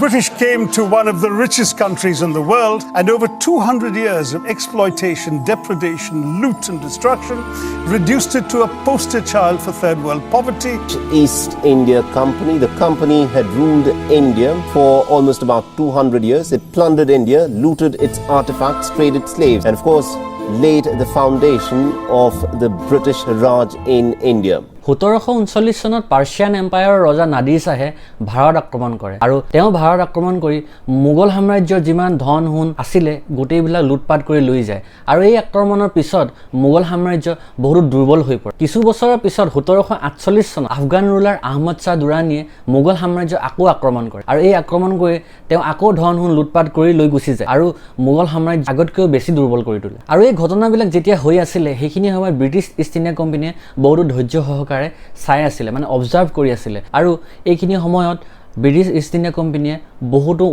British came to one of the richest countries in the world, and over 200 years of exploitation, depredation, loot and destruction reduced it to a poster child for third world poverty. East India Company. The company had ruled India for almost about 200 years. It plundered India, looted its artifacts, traded slaves, and of course laid the foundation of the British Raj in India. 1739 চনত Persian এম্পায়াৰৰ ৰজা নাদিৰ শাহে ভাৰত আক্ৰমণ কৰে আৰু তেওঁ ভাৰত আক্ৰমণ কৰি মোগল সাম্ৰাজ্যৰ যিমান ধন সোণ আছিলে গোটেইবিলাক লুটপাট কৰি লৈ যায় আৰু এই আক্ৰমণৰ পিছত মোগল সাম্ৰাজ্য বহুত দুৰ্বল হৈ পৰে কিছু বছৰৰ পিছত 1748 চনত আফগান ৰুলাৰ আহমদ শাহ দুৰানীয়ে মোগল সাম্ৰাজ্য আকৌ আক্ৰমণ কৰে আৰু এই আক্ৰমণ কৰি তেওঁ আকৌ ধন সোণ লুটপাট কৰি লৈ গুচি যায় আৰু মোগল সাম্ৰাজ্য আগতকৈ বেছি দুৰ্বল কৰি তোলে আৰু এই ঘটনাবিলাক যেতিয়া হৈ আছিল সেইখিনি সময়ত ব্ৰিটিছ ইষ্ট ইণ্ডিয়া কোম্পানীয়ে বহুত ধৈৰ্য সহকাৰে চাই আছিল মানে অবজাৰ্ভ কৰি আছিল আৰু এইখিনি সময়ত ব্ৰিটিছ ইষ্ট ইণ্ডিয়া কোম্পানীয়ে বহুতো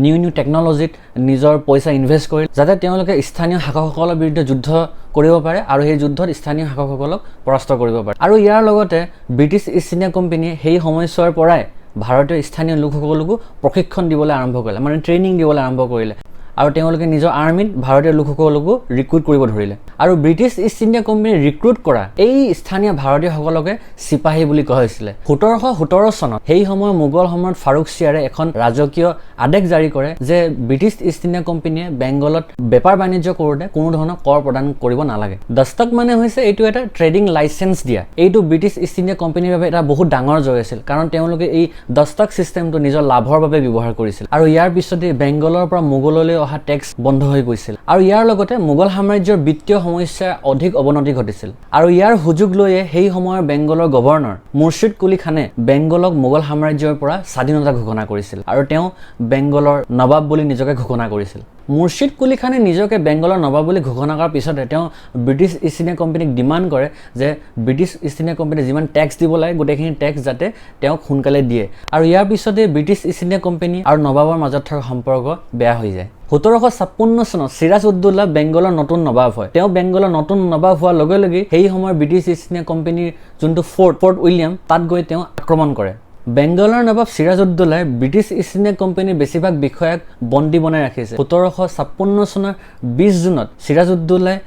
নিউ টেকনলজিত নিজৰ পইচা ইনভেষ্ট কৰি যাতে তেওঁলোকে স্থানীয় শাসকসকলৰ বিৰুদ্ধে যুদ্ধ কৰিব পাৰে আৰু এই যুদ্ধত স্থানীয় শাসকসকলক পৰাস্ত কৰিব পাৰে আৰু ইয়াৰ লগতে ব্ৰিটিছ ইষ্ট ইণ্ডিয়া কোম্পানীয়ে সেই সময়ছোৱাৰ পৰাই ভাৰতীয় স্থানীয় লোকসকলকো প্ৰশিক্ষণ দিবলৈ আৰম্ভ কৰিলে মানে ট্ৰেইনিং দিবলৈ আৰম্ভ কৰিলে আৰু তেওঁলোকে নিজৰ আৰ্মিত ভাৰতীয় লোকসকলকো ৰিক্ৰুট কৰিব ধৰিলে আৰু British East India company recruit কৰা এই স্থানীয় ভাৰতীয়সকলকে চিপাহী বুলি কোৱা হৈছিলে 1717 চনত সেই সময় মোগল সম্ৰাট ফাৰুক চিয়াৰে এখন ৰাজকীয় আদেশ জাৰি কৰে যে ব্ৰিটিছ ইষ্ট ইণ্ডিয়া কোম্পানীয়ে বেংগলত বেপাৰ বাণিজ্য কৰোঁতে কোনো ধৰণৰ কৰ প্ৰদান কৰিব নালাগে দস্তক মানে হৈছে এইটো এটা ট্ৰেডিং লাইসেন্স দিয়া এইটো ব্ৰিটিছ ইষ্ট ইণ্ডিয়া কোম্পানীৰ বাবে এটা বহুত ডাঙৰ জয় আছিল কাৰণ তেওঁলোকে এই দস্তক সিস্টেমটো নিজৰ লাভৰ বাবে ব্যৱহাৰ কৰিছিল আৰু ইয়াৰ পিছতে বেংগলৰ পৰা মোগললৈ অহা ট্যাক্স বন্ধ হৈ গৈছিল আৰু ইয়াৰ লগতে মোগল সাম্ৰাজ্যৰ বিত্তীয় সমস্যা অধিক অৱনতি ঘটিছিল আৰু ইয়াৰ সুযোগ লৈয়ে সেই সময়ৰ বেংগলৰ গভৰ্ণৰ মুৰ্শিদ কুলি খানে বেংগলক মোগল সাম্ৰাজ্যৰ পৰা স্বাধীনতা ঘোষণা কৰিছিল আৰু তেওঁ বেংগলৰ নবাব বুলি নিজকে ঘোষণা কৰিছিল মুৰ্শিদ কুলি খানে নিজকে বেংগলৰ নবাব বুলি ঘোষণা কৰাৰ পিছতে তেওঁ ব্ৰিটিছ ইষ্ট ইণ্ডিয়া কোম্পানীক ডিমাণ্ড কৰে যে ব্ৰিটিছ ইষ্ট ইণ্ডিয়া কোম্পানী যিমান ট্যাক্স দিব লাগে গোটেইখিনি ট্যাক্স যাতে তেওঁক সোনকালে দিয়ে আৰু ইয়াৰ পিছতে ব্ৰিটিছ ইষ্ট ইণ্ডিয়া কোম্পানী আৰু নবাবৰ মাজত থকা সম্পৰ্ক বেয়া হৈ যায় 1756 চনত সিৰাজ উদ্দৌলা বেংগলৰ নতুন নবাব হয় তেওঁ বেংগলৰ নতুন নবাব হোৱাৰ লগে লগে সেই সময়ৰ ব্ৰিটিছ ইষ্ট ইণ্ডিয়া কোম্পানীৰ যোনটো ফৰ্ট উইলিয়াম তাত গৈ তেওঁ আক্ৰমণ কৰে বেংগলৰ নবাব সিৰাজ উদ্দৌলাই ব্ৰিটিছ ইষ্ট ইণ্ডিয়া কোম্পানীৰ বেছিভাগ বিষয়াক বন্দী বনাই ৰাখিছে 1756 চনৰ 20 জুনত সিৰাজ উদ্দৌলাই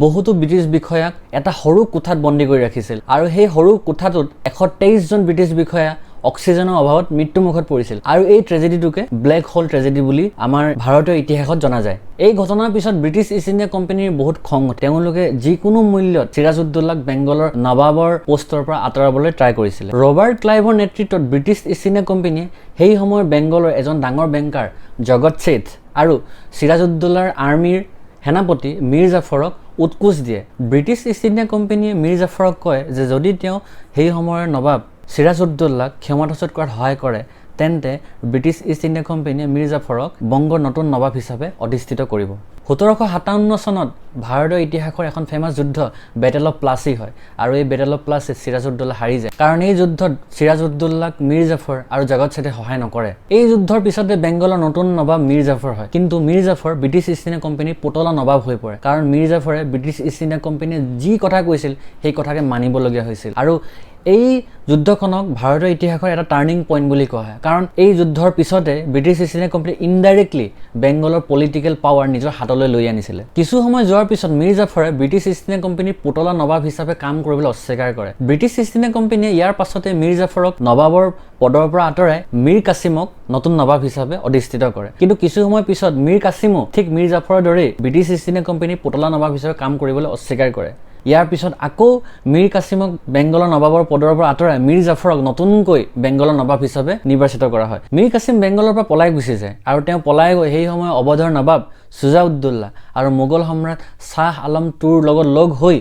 বহুতো ব্ৰিটিছ বিষয়াক এটা সৰু কোঠাত বন্দী কৰি ৰাখিছিল আৰু সেই সৰু কোঠাটোত 123 জন ব্ৰিটিছ বিষয়া অক্সিজেনৰ অভাৱত মৃত্যুমুখত পৰিছিল আৰু এই ট্ৰেজেডিটোকে ব্লেক হোল ট্ৰেজেডি বুলি আমাৰ ভাৰতীয় ইতিহাসত জনা যায় এই ঘটনাৰ পিছত ব্ৰিটিছ ইষ্ট ইণ্ডিয়া কোম্পানীৰ বহুত খং তেওঁলোকে যিকোনো মূল্যত সিৰাজ উদ্দৌলাক বেংগলৰ নবাবৰ পোষ্টৰ পৰা আঁতৰাবলৈ ট্ৰাই কৰিছিল ৰবাৰ্ট ক্লাইভৰ নেতৃত্বত ব্ৰিটিছ ইষ্ট ইণ্ডিয়া কোম্পানীয়ে সেই সময়ৰ বেংগলৰ এজন ডাঙৰ বেংকাৰ জগত ছেঠ আৰু সিৰাজ উদ্দৌলাৰ আৰ্মিৰ সেনাপতি মীৰ জাফৰক উৎকোচ দিয়ে ব্ৰিটিছ ইষ্ট ইণ্ডিয়া কোম্পানীয়ে মীৰ জাফৰক কয় যে যদি তেওঁ সেই সময়ৰ নবাব সিৰাজ উদ্দৌলাক ক্ষমতাচ্যুত কৰাত সহায় কৰে তেন্তে ব্ৰিটিছ ইষ্ট ইণ্ডিয়া কোম্পানীয়ে মীৰ জাফৰক বংগৰ নতুন নবাব হিচাপে অধিষ্ঠিত কৰিব 1757 চনত ভাৰতীয় ইতিহাসৰ এখন ফেমাছ যুদ্ধ বেটেল অফ প্লাচি হয় আৰু এই বেটেল অফ প্লাচি সিৰাজ উদ্দৌলা হাৰি যায় কাৰণ এই যুদ্ধত সিৰাজ উদ্দৌলাক মীৰ জাফৰ আৰু জগত ছেঠে সহায় নকৰে এই যুদ্ধৰ পিছতে বেংগলৰ নতুন নবাব মীৰ জাফৰ হয় কিন্তু Mir Jafar British East India কোম্পানীৰ পুতলা নবাব হৈ পৰে কাৰণ মীৰ জাফৰে ব্ৰিটিছ ইষ্ট ইণ্ডিয়া কোম্পানীয়ে যি কথা কৈছিল সেই কথাকে মানিবলগীয়া হৈছিল আৰু এই যুদ্ধখনক ভাৰতীয় ইতিহাসৰ এটা টাৰ্নিং পইণ্ট বুলি কোৱা হয় কাৰণ এই যুদ্ধৰ পিছতে British East India Company indirectly বেংগলৰ পলিটিকেল পাৱাৰ নিজৰ হাতলৈ লৈ আনিছিল কিছু সময় যোৱাৰ পিছত মীৰ জাফৰে ব্ৰিটিছ ইষ্ট ইণ্ডিয়া কোম্পানীৰ পুতলা নবাব হিচাপে কাম কৰিবলৈ অস্বীকাৰ কৰে ব্ৰিটিছ ইষ্ট ইণ্ডিয়া কোম্পানীয়ে ইয়াৰ পাছতে মীৰ জাফৰক নবাবৰ পদৰ পৰা আঁতৰাই মীৰ কাছিমক নতুন নবাব হিচাপে অধিষ্ঠিত কৰে কিন্তু কিছু সময় পিছত মীৰ কাছিমো ঠিক মীৰ জাফৰৰ দৰেই ব্ৰিটিছ ইষ্ট ইণ্ডিয়া কোম্পানীৰ পুতলা নবাব হিচাপে কাম কৰিবলৈ অস্বীকাৰ কৰে ইয়াৰ পিছত আকৌ মীৰ কাছিমক বেংগলৰ নবাবৰ পদৰ পৰা আঁতৰাই মীৰ জাফৰক নতুনকৈ বেংগলৰ নবাব হিচাপে নিৰ্বাচিত কৰা হয় মীৰ কাছিম বেংগলৰ পৰা পলাই গুচি যায় আৰু তেওঁ পলাই গৈ সেই সময়ৰ অবধৰ নবাব সুজা উদ্দৌলা আৰু মোগল সম্ৰাট শ্বাহ আলম টুৰ লগত লগ হৈ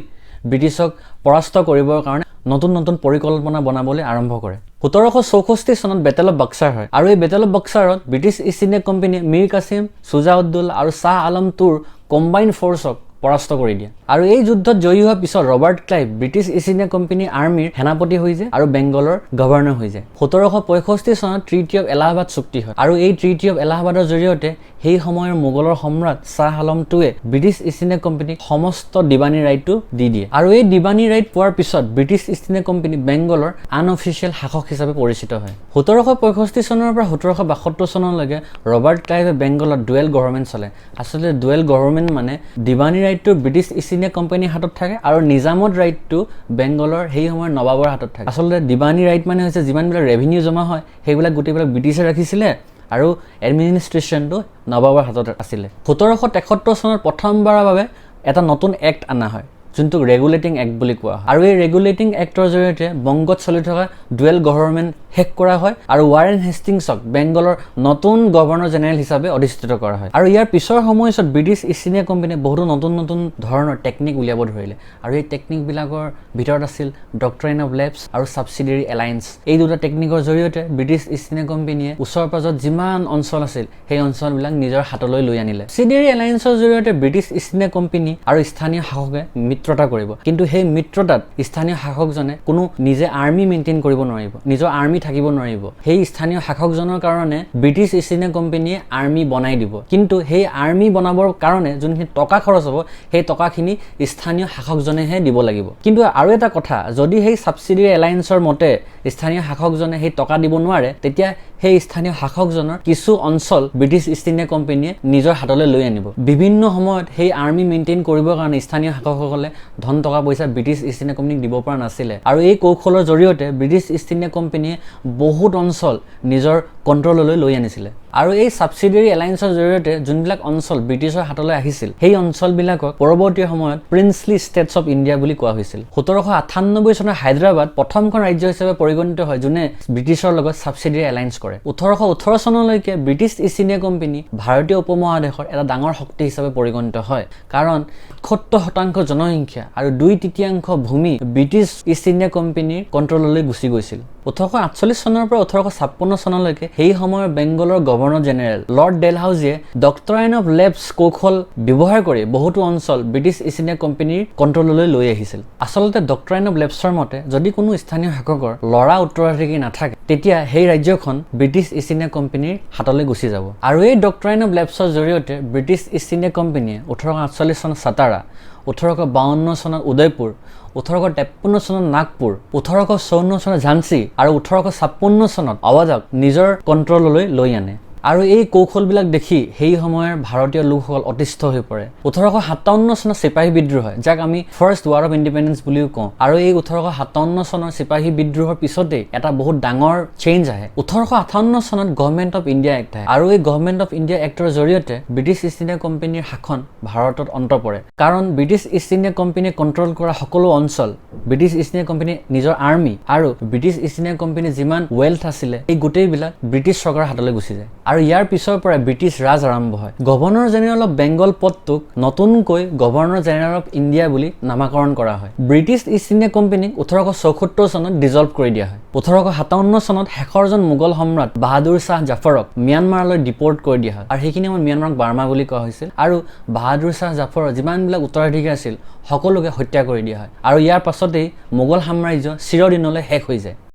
ব্ৰিটিছক পৰাস্ত কৰিবৰ কাৰণে নতুন পৰিকল্পনা বনাবলৈ আৰম্ভ কৰে 1764 চনত বেটেল অফ বক্সাৰ হয় আৰু এই বেটেল অফ বক্সাৰত ব্ৰিটিছ ইষ্ট ইণ্ডিয়া কোম্পানীয়ে মীৰ কাছিম সুজা উদ্দৌলা আৰু শ্বাহ আলম টুৰ কম্বাইন ফ'ৰ্চক পৰাস্ত কৰি দিয়ে আৰু এই যুদ্ধত জয়ী হোৱাৰ পিছত Robert Clive British East India Company আৰ্মিৰ সেনাপতি হৈ যায় আৰু বেংগলৰ গভৰ্ণৰ হৈ যায় 1765 চনত ট্ৰিটি অফ এলাহাবাদ চুক্তি হয় আৰু এই ট্ৰিটি অফ এলাহাবাদৰ জৰিয়তে সেই সময়ৰ মোগলৰ সম্ৰাট Shah Alam II British East India কোম্পানীক সমস্ত দিবানী ৰাইটটো দি দিয়ে আৰু এই দিবানী ৰাইট পোৱাৰ পিছত ব্ৰিটিছ ইষ্ট ইণ্ডিয়া কোম্পানী বেংগলৰ আনঅফিচিয়েল শাসক হিচাপে পৰিচিত হয় 1765 চনৰ পৰা 1772 চনলৈকে ৰবাৰ্ট ক্লাইভে বেংগলত ডুৱেল গভৰ্ণমেণ্ট চলে আচলতে ডুৱেল গভৰ্ণমেণ্ট মানে দিবানী ৰাইটটো ব্ৰিটিছ ইষ্ট ইণ্ডিয়া কোম্পানীৰ হাতত থাকে আৰু নিজামত ৰাইটটো বেংগলৰ সেই সময়ৰ নবাবৰ হাতত থাকে আচলতে দিবানী ৰাইট মানে হৈছে যিমানবিলাক ৰেভিনিউ জমা হয় সেইবিলাক গোটেইবিলাক ব্ৰিটিছে ৰাখিছিলে আৰু এডমিনিষ্ট্ৰেশ্যনটো নবাবৰ হাতত আছিলে 1773 চনত প্ৰথমবাৰৰ বাবে এটা নতুন এক্ট অনা হয় যোনটো ৰেগুলেটিং এক্ট বুলি কোৱা হয় আৰু এই ৰেগুলেটিং এক্টৰ জৰিয়তে বংগত চলি থকা ডুৱেল গভৰ্ণমেণ্ট শেষ কৰা হয় আৰু ৱাৰেন হেষ্টিংছক বেংগলৰ নতুন গভৰ্ণৰ জেনেৰেল হিচাপে অধিষ্ঠিত কৰা হয় আৰু ইয়াৰ পিছৰ সময়ছোৱাত ব্ৰিটিছ ইষ্ট ইণ্ডিয়া কোম্পানীয়ে বহুতো নতুন নতুন ধৰণৰ টেকনিক উলিয়াব ধৰিলে আৰু এই টেকনিকবিলাকৰ ভিতৰত আছিল ডক্ট্ৰাইন অফ লেপছ আৰু ছাবচিডিয়াৰী এলায়েন্স এই দুটা টেকনিকৰ জৰিয়তে ব্ৰিটিছ ইষ্ট ইণ্ডিয়া কোম্পানীয়ে ওচৰ পাজত যিমান অঞ্চল আছিল সেই অঞ্চলবিলাক নিজৰ হাতলৈ লৈ আনিলে ছাবচিডিয়াৰী এলায়েন্সৰ জৰিয়তে ব্ৰিটিছ ইষ্ট ইণ্ডিয়া কোম্পানী আৰু স্থানীয় শাসকে মিত্ৰতা কৰিব কিন্তু সেই মিত্ৰতাত স্থানীয় শাসকজনে কোনো নিজে আৰ্মি মেইনটেইন কৰিব নোৱাৰিব নিজৰ আৰ্মি থাকিব নোৱাৰিব সেই স্থানীয় শাসকজনৰ কাৰণে ব্ৰিটিছ ইষ্ট ইণ্ডিয়া কোম্পানীয়ে আৰ্মি বনাই দিব কিন্তু সেই আৰ্মি বনাবৰ কাৰণে যোনখিনি টকা খৰচ হ'ব সেই টকাখিনি স্থানীয় শাসকজনেহে দিব লাগিব কিন্তু আৰু এটা কথা যদি সেই ছাবচিডিয়াৰী এলায়েন্সৰ মতে স্থানীয় শাসকজনে সেই টকা দিব নোৱাৰে তেতিয়া সেই স্থানীয় শাসকজনৰ কিছু অঞ্চল ব্ৰিটিছ ইষ্ট ইণ্ডিয়া কোম্পানীয়ে নিজৰ হাতলৈ লৈ আনিব বিভিন্ন সময়ত সেই আৰ্মি মেইনটেইন কৰিবৰ কাৰণে স্থানীয় শাসকসকলে ধন টকা পইচা ব্ৰিটিছ ইষ্ট ইণ্ডিয়া কোম্পানীক দিব পৰা নাছিলে আৰু এই কৌশলৰ জৰিয়তে ব্ৰিটিছ ইষ্ট ইণ্ডিয়া কোম্পানীয়ে বহুত অঞ্চল নিজৰ কণ্ট্ৰললৈ লৈ আনিছিলে আৰু এই ছাবচিডিয়াৰী এলায়েন্সৰ জৰিয়তে যোনবিলাক অঞ্চল ব্ৰিটিছৰ হাতলৈ আহিছিল সেই অঞ্চলবিলাকক পৰৱৰ্তী সময়ত প্ৰিন্সলি ষ্টেটছ অফ ইণ্ডিয়া বুলি কোৱা হৈছিল 1798 চনৰ হায়দৰাবাদ প্ৰথমখন ৰাজ্য হিচাপে পৰিগণিত হয় যোনে ব্ৰিটিছৰ লগত ছাবচিডিয়াৰী এলায়েন্স কৰে 1818 চনলৈকে ব্ৰিটিছ ইষ্ট ইণ্ডিয়া কোম্পানী ভাৰতীয় উপমহাদেশৰ এটা ডাঙৰ শক্তি হিচাপে পৰিগণিত হয় কাৰণ 70% জনসংখ্যা আৰু 2/3 ভূমি ব্ৰিটিছ ইষ্ট ইণ্ডিয়া কোম্পানীৰ কণ্ট্ৰললৈ গুচি গৈছিল 1848 চনৰ পৰা 1856 চনলৈকে সেই সময়ৰ বেংগলৰ গভৰ্ণৰ জেনেৰেল লৰ্ড ডেলহাউজিয়ে ডক্ট্ৰাইন অফ লেপছ কৌশল ব্যৱহাৰ কৰি বহুতো অঞ্চল ব্ৰিটিছ ইষ্ট ইণ্ডিয়া কোম্পানীৰ কণ্ট্ৰললৈ লৈ আহিছিল আচলতে ডক্ট্ৰাইন অফ লেপছৰ মতে যদি কোনো স্থানীয় শাসকৰ ল'ৰা উত্তৰাধিকাৰী নাথাকে তেতিয়া সেই ৰাজ্যখন ব্ৰিটিছ ইষ্ট ইণ্ডিয়া কোম্পানীৰ হাতলৈ গুচি যাব আৰু এই ডক্ট্ৰাইন অফ লেপছৰ জৰিয়তে ব্ৰিটিছ ইষ্ট ইণ্ডিয়া কোম্পানীয়ে 1848 চনত সাতাৰা 1852 চনত উদয়পুৰ 1853 চনত নাগপুৰ 1854 চনত ঝান্সী আৰু 1856 চনত আৱাজক নিজৰ কণ্ট্ৰললৈ লৈ আনে আৰু এই কৌশলবিলাক দেখি সেই সময়ৰ ভাৰতীয় লোকসকল অতিষ্ঠ হৈ পৰে 1857 চনত চিপাহী বিদ্ৰোহ হয় যাক আমি ফাৰ্ষ্ট ৱাৰ অফ ইণ্ডিপেণ্ডেন্স বুলিও কওঁ আৰু এই 1857 চনৰ চিপাহী বিদ্ৰোহৰ পিছতেই এটা বহুত ডাঙৰ চেঞ্জ আহে 1858 চনত গভৰ্ণমেণ্ট অফ ইণ্ডিয়া এক্ট আহে আৰু এই গভৰ্ণমেণ্ট অফ ইণ্ডিয়া এক্টৰ জৰিয়তে ব্ৰিটিছ ইষ্ট ইণ্ডিয়া কোম্পানীৰ শাসন ভাৰতত অন্ত পৰে কাৰণ ব্ৰিটিছ ইষ্ট ইণ্ডিয়া কোম্পানীয়ে কণ্ট্ৰল কৰা সকলো অঞ্চল ব্ৰিটিছ ইষ্ট ইণ্ডিয়া কোম্পানীৰ নিজৰ আৰ্মি আৰু ব্ৰিটিছ ইষ্ট ইণ্ডিয়া কোম্পানীৰ যিমান ৱেল্থ আছিলে এই গোটেইবিলাক ব্ৰিটিছ চৰকাৰৰ হাতলৈ গুচি যায় আৰু ইয়াৰ পিছৰ পৰা ব্ৰিটিছ ৰাজ আৰম্ভ হয় গভৰ্ণৰ জেনেৰেল অফ বেংগল পদটোক নতুনকৈ গভৰ্ণৰ জেনেৰেল অফ ইণ্ডিয়া বুলি নামাকৰণ কৰা হয় ব্ৰিটিছ ইষ্ট ইণ্ডিয়া কোম্পানীক 1874 চনত ডিজলভ কৰি দিয়া হয় 1857 চনত শেষৰজন মোগল সম্ৰাট বাহাদুৰ শ্বাহ জাফৰক ম্যানমাৰলৈ ডিপৰ্ট কৰি দিয়া হয় আৰু সেইখিনি সময়ত ম্যানমাৰক বাৰ্মা বুলি কোৱা হৈছিল আৰু বাহাদুৰ শ্বাহ জাফৰৰ যিমানবিলাক উত্তৰাধিকাৰী আছিল সকলোকে হত্যা কৰি দিয়া হয় আৰু ইয়াৰ পাছতেই মোগল সাম্ৰাজ্য চিৰদিনলৈ শেষ হৈ যায়